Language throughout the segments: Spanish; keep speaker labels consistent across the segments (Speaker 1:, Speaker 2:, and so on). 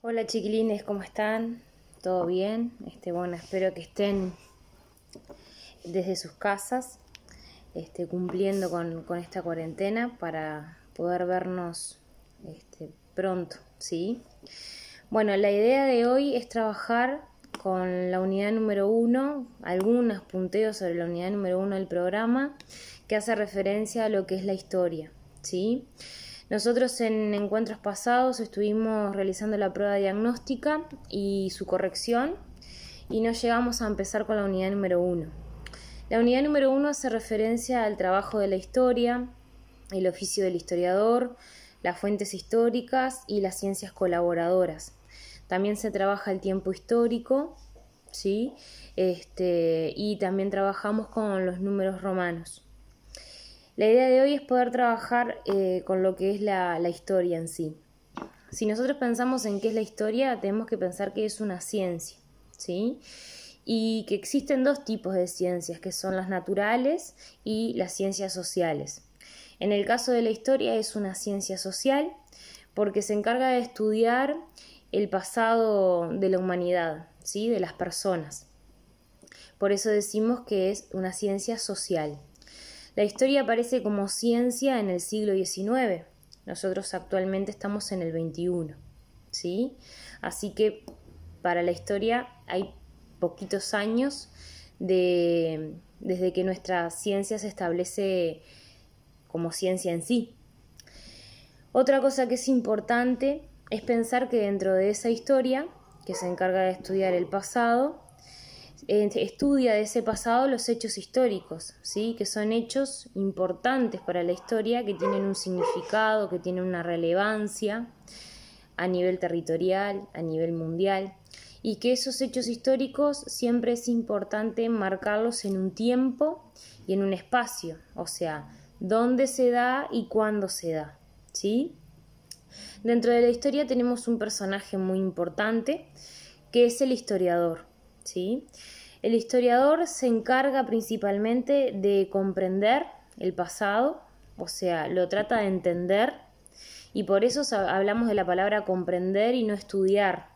Speaker 1: Hola chiquilines, ¿cómo están? ¿Todo bien? Bueno, espero que estén desde sus casas, cumpliendo con esta cuarentena para poder vernos pronto, ¿sí? Bueno, la idea de hoy es trabajar con la unidad número 1, algunos punteos sobre la unidad número 1 del programa, que hace referencia a lo que es la historia, ¿sí? Nosotros en encuentros pasados estuvimos realizando la prueba diagnóstica y su corrección y no llegamos a empezar con la unidad número 1. La unidad número 1 hace referencia al trabajo de la historia, el oficio del historiador, las fuentes históricas y las ciencias colaboradoras. También se trabaja el tiempo histórico, ¿sí? Y también trabajamos con los números romanos. La idea de hoy es poder trabajar con lo que es la historia en sí. Si nosotros pensamos en qué es la historia, tenemos que pensar que es una ciencia, ¿sí? Y que existen dos tipos de ciencias, que son las naturales y las ciencias sociales. En el caso de la historia es una ciencia social porque se encarga de estudiar el pasado de la humanidad, ¿sí? De las personas. Por eso decimos que es una ciencia social. La historia aparece como ciencia en el siglo XIX. Nosotros actualmente estamos en el XXI, ¿sí? Así que para la historia hay poquitos años desde que nuestra ciencia se establece como ciencia en sí. Otra cosa que es importante es pensar que dentro de esa historia, que se encarga de estudiar el pasado, estudia de ese pasado los hechos históricos, ¿sí? Que son hechos importantes para la historia, que tienen un significado, que tienen una relevancia a nivel territorial, a nivel mundial, y que esos hechos históricos siempre es importante marcarlos en un tiempo y en un espacio, o sea, dónde se da y cuándo se da, ¿sí? Dentro de la historia tenemos un personaje muy importante, que es el historiador, ¿sí? El historiador se encarga principalmente de comprender el pasado, o sea, lo trata de entender, y por eso hablamos de la palabra comprender y no estudiar,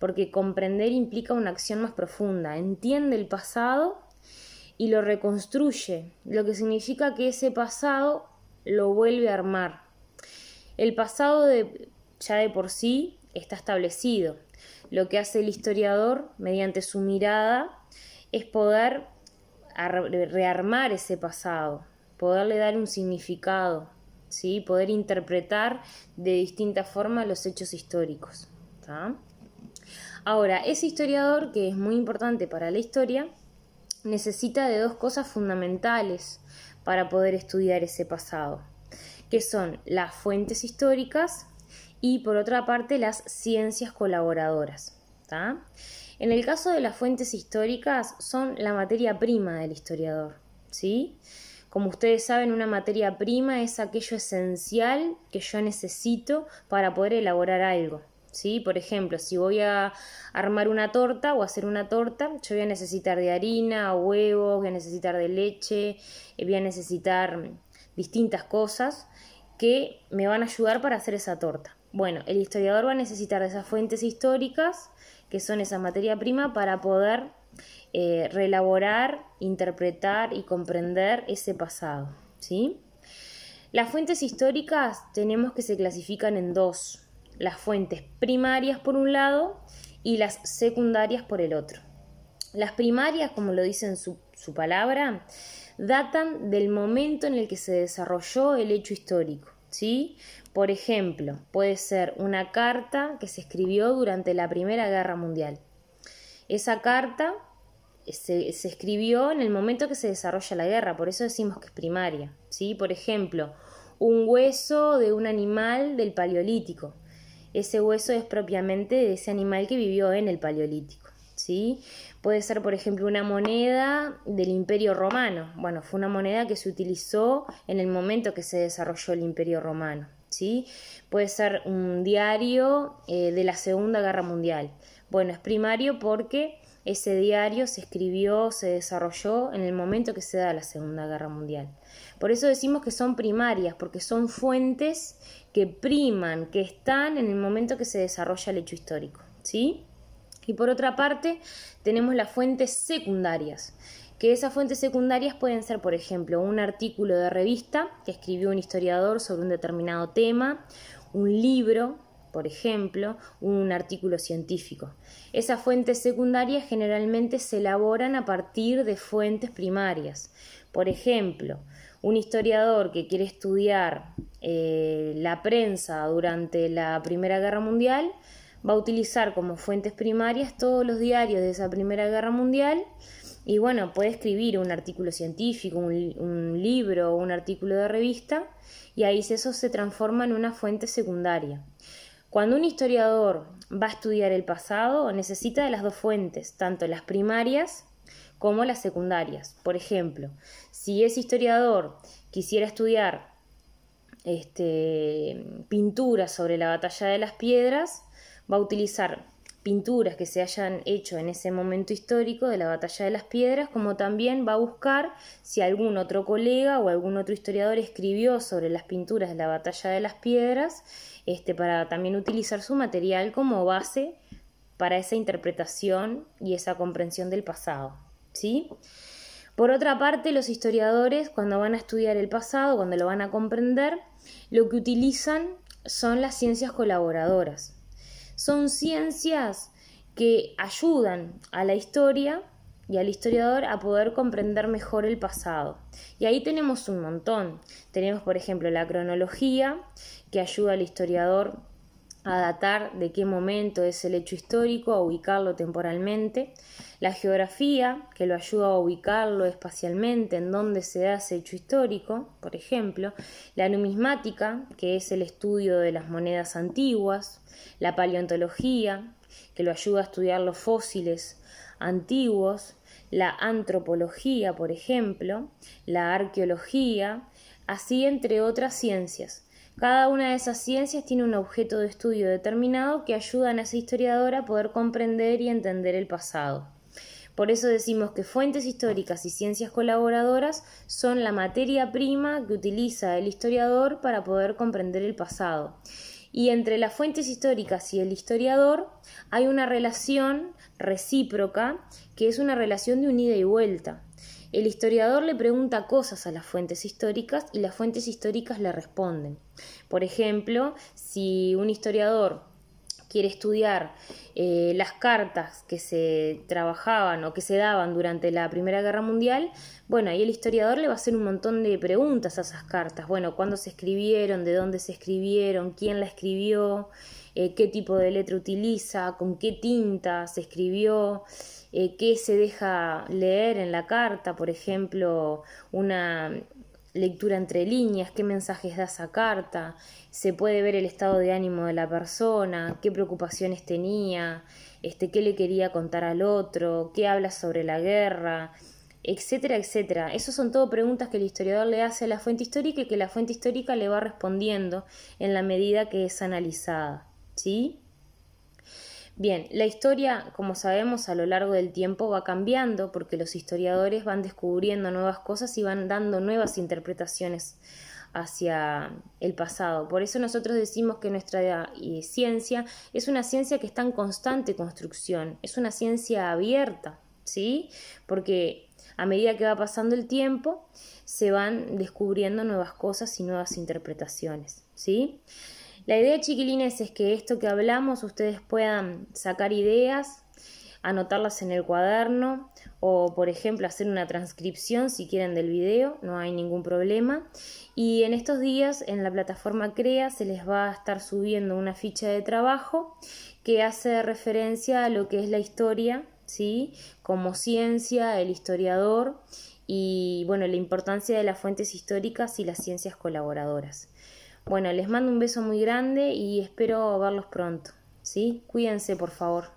Speaker 1: porque comprender implica una acción más profunda, entiende el pasado y lo reconstruye, lo que significa que ese pasado lo vuelve a armar. El pasado ya de por sí está establecido. Lo que hace el historiador mediante su mirada es poder rearmar ese pasado, poderle dar un significado, ¿sí? Poder interpretar de distinta forma los hechos históricos, ¿tá? Ahora, ese historiador, que es muy importante para la historia, necesita de dos cosas fundamentales para poder estudiar ese pasado, que son las fuentes históricas y, por otra parte, las ciencias colaboradoras, ¿tá? En el caso de las fuentes históricas, son la materia prima del historiador, ¿sí? Como ustedes saben, una materia prima es aquello esencial que yo necesito para poder elaborar algo, ¿sí? Por ejemplo, si voy a armar una torta o hacer una torta, yo voy a necesitar de harina, huevos, voy a necesitar de leche, voy a necesitar distintas cosas que me van a ayudar para hacer esa torta. Bueno, el historiador va a necesitar de esas fuentes históricas, que son esa materia prima, para poder reelaborar, interpretar y comprender ese pasado, ¿sí? Las fuentes históricas tenemos que se clasifican en dos: las fuentes primarias por un lado y las secundarias por el otro. Las primarias, como lo dice en su palabra, datan del momento en el que se desarrolló el hecho histórico, ¿sí? Por ejemplo, puede ser una carta que se escribió durante la Primera Guerra Mundial. Esa carta se escribió en el momento que se desarrolla la guerra, por eso decimos que es primaria, ¿sí? Por ejemplo, un hueso de un animal del Paleolítico. Ese hueso es propiamente de ese animal que vivió en el Paleolítico, ¿sí? Puede ser, por ejemplo, una moneda del Imperio Romano. Bueno, fue una moneda que se utilizó en el momento que se desarrolló el Imperio Romano, ¿sí? Puede ser un diario de la Segunda Guerra Mundial. Bueno, es primario porque ese diario se escribió, se desarrolló en el momento que se da la Segunda Guerra Mundial. Por eso decimos que son primarias, porque son fuentes que priman, que están en el momento que se desarrolla el hecho histórico, ¿sí? Y por otra parte, tenemos las fuentes secundarias, que esas fuentes secundarias pueden ser, por ejemplo, un artículo de revista que escribió un historiador sobre un determinado tema, un libro, por ejemplo, un artículo científico. Esas fuentes secundarias generalmente se elaboran a partir de fuentes primarias. Por ejemplo, un historiador que quiere estudiar la prensa durante la Primera Guerra Mundial va a utilizar como fuentes primarias todos los diarios de esa Primera Guerra Mundial y bueno, puede escribir un artículo científico, un libro o un artículo de revista y ahí eso se transforma en una fuente secundaria. Cuando un historiador va a estudiar el pasado, necesita de las dos fuentes, tanto las primarias como las secundarias. Por ejemplo, si ese historiador quisiera estudiar pinturas sobre la Batalla de las Piedras, va a utilizar pinturas que se hayan hecho en ese momento histórico de la Batalla de las Piedras, como también va a buscar si algún otro colega o algún otro historiador escribió sobre las pinturas de la Batalla de las Piedras, para también utilizar su material como base para esa interpretación y esa comprensión del pasado, ¿sí? Por otra parte, los historiadores, cuando van a estudiar el pasado, cuando lo van a comprender, lo que utilizan son las ciencias colaboradoras. Son ciencias que ayudan a la historia y al historiador a poder comprender mejor el pasado. Y ahí tenemos un montón. Tenemos, por ejemplo, la cronología, que ayuda al historiador a datar de qué momento es el hecho histórico, a ubicarlo temporalmente. La geografía, que lo ayuda a ubicarlo espacialmente, en dónde se da ese hecho histórico, por ejemplo. La numismática, que es el estudio de las monedas antiguas. La paleontología, que lo ayuda a estudiar los fósiles antiguos. La antropología, por ejemplo. La arqueología, así entre otras ciencias. Cada una de esas ciencias tiene un objeto de estudio determinado que ayudan a ese historiador a poder comprender y entender el pasado. Por eso decimos que fuentes históricas y ciencias colaboradoras son la materia prima que utiliza el historiador para poder comprender el pasado. Y entre las fuentes históricas y el historiador hay una relación recíproca que es una relación de un ida y vuelta. El historiador le pregunta cosas a las fuentes históricas y las fuentes históricas le responden. Por ejemplo, si un historiador quiere estudiar las cartas que se trabajaban o que se daban durante la Primera Guerra Mundial, bueno, ahí el historiador le va a hacer un montón de preguntas a esas cartas. Bueno, ¿cuándo se escribieron? ¿De dónde se escribieron? ¿Quién la escribió? ¿Qué tipo de letra utiliza? ¿Con qué tinta se escribió? ¿Qué se deja leer en la carta? Por ejemplo, una lectura entre líneas, qué mensajes da esa carta, se puede ver el estado de ánimo de la persona, qué preocupaciones tenía, qué le quería contar al otro, qué habla sobre la guerra, etcétera, etcétera. Esas son todo preguntas que el historiador le hace a la fuente histórica y que la fuente histórica le va respondiendo en la medida que es analizada, ¿sí? Bien, la historia, como sabemos, a lo largo del tiempo va cambiando porque los historiadores van descubriendo nuevas cosas y van dando nuevas interpretaciones hacia el pasado. Por eso nosotros decimos que nuestra ciencia es una ciencia que está en constante construcción, es una ciencia abierta, ¿sí? Porque a medida que va pasando el tiempo se van descubriendo nuevas cosas y nuevas interpretaciones, ¿sí? La idea, chiquilines, es que esto que hablamos ustedes puedan sacar ideas, anotarlas en el cuaderno o, por ejemplo, hacer una transcripción si quieren del video, no hay ningún problema. Y en estos días en la plataforma CREA se les va a estar subiendo una ficha de trabajo que hace referencia a lo que es la historia, ¿sí? Como ciencia, el historiador y, bueno, la importancia de las fuentes históricas y las ciencias colaboradoras. Bueno, les mando un beso muy grande y espero verlos pronto, ¿sí? Cuídense, por favor.